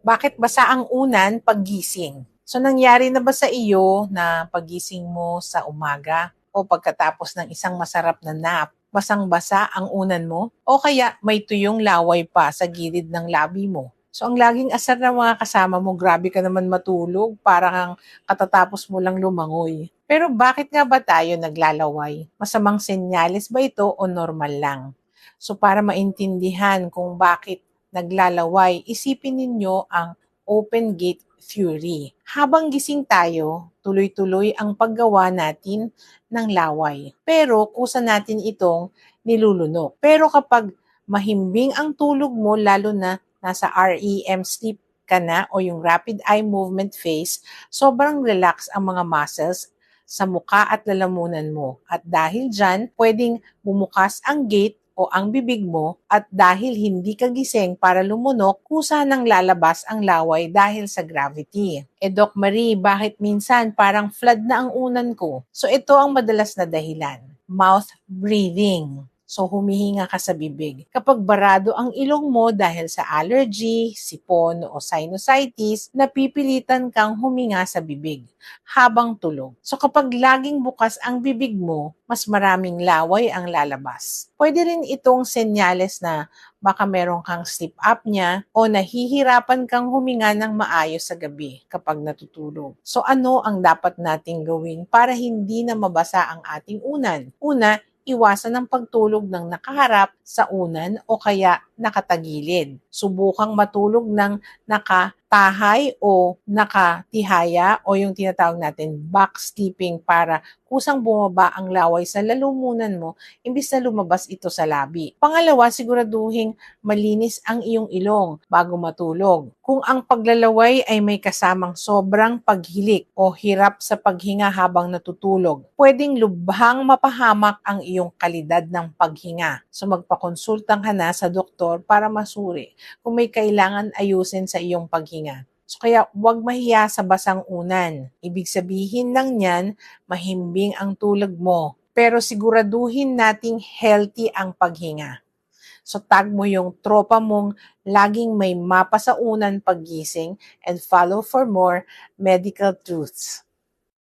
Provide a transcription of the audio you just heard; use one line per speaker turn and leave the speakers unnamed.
Bakit basa ang unan paggising? So nangyari na ba sa iyo na paggising mo sa umaga o pagkatapos ng isang masarap na nap, basang-basa ang unan mo? O kaya may tuyong laway pa sa gilid ng labi mo? So ang laging asar ng mga kasama mo, grabe ka naman matulog, parang katatapos mo lang lumangoy. Pero bakit nga ba tayo naglalaway? Masamang senyales ba ito o normal lang? So para maintindihan kung bakit naglalaway, isipin ninyo ang open gate theory. Habang gising tayo, tuloy-tuloy ang paggawa natin ng laway. Pero kusa natin itong nilulunok. Pero kapag mahimbing ang tulog mo, lalo na nasa REM sleep ka na o yung rapid eye movement phase, sobrang relax ang mga muscles sa muka at lalamunan mo. At dahil dyan, pwedeng bumukas ang gate o ang bibig mo at dahil hindi ka gising para lumunok, kusa nang lalabas ang laway dahil sa gravity. Doc Marie, bakit minsan parang flood na ang unan ko? So ito ang madalas na dahilan. Mouth breathing. So humihinga ka sa bibig. Kapag barado ang ilong mo dahil sa allergy, sipon o sinusitis, napipilitan kang huminga sa bibig habang tulog. So kapag laging bukas ang bibig mo, mas maraming laway ang lalabas. Pwede rin itong senyales na baka meron kang sleep apnea o nahihirapan kang huminga ng maayos sa gabi kapag natutulog. So ano ang dapat nating gawin para hindi na mabasa ang ating unan? Una, iwasan ang pagtulog ng nakaharap sa unan o kaya nakatagilid. Subukang matulog ng nakatahay o nakatihaya o yung tinatawag natin back sleeping para kusang bumaba ang laway sa lalamunan mo imbis na lumabas ito sa labi. Pangalawa, siguraduhin malinis ang iyong ilong bago matulog. Kung ang paglalaway ay may kasamang sobrang paghilik o hirap sa paghinga habang natutulog, pwedeng lubhang mapahamak ang iyong kalidad ng paghinga. So magpakonsulta ka na sa doktor para masuri kung may kailangan ayusin sa iyong paghinga. So kaya huwag mahiya sa basang unan. Ibig sabihin lang niyan, mahimbing ang tulog mo. Pero siguraduhin nating healthy ang paghinga. So tag mo yung tropa mong laging may mapa sa unan paggising and follow for more medical truths.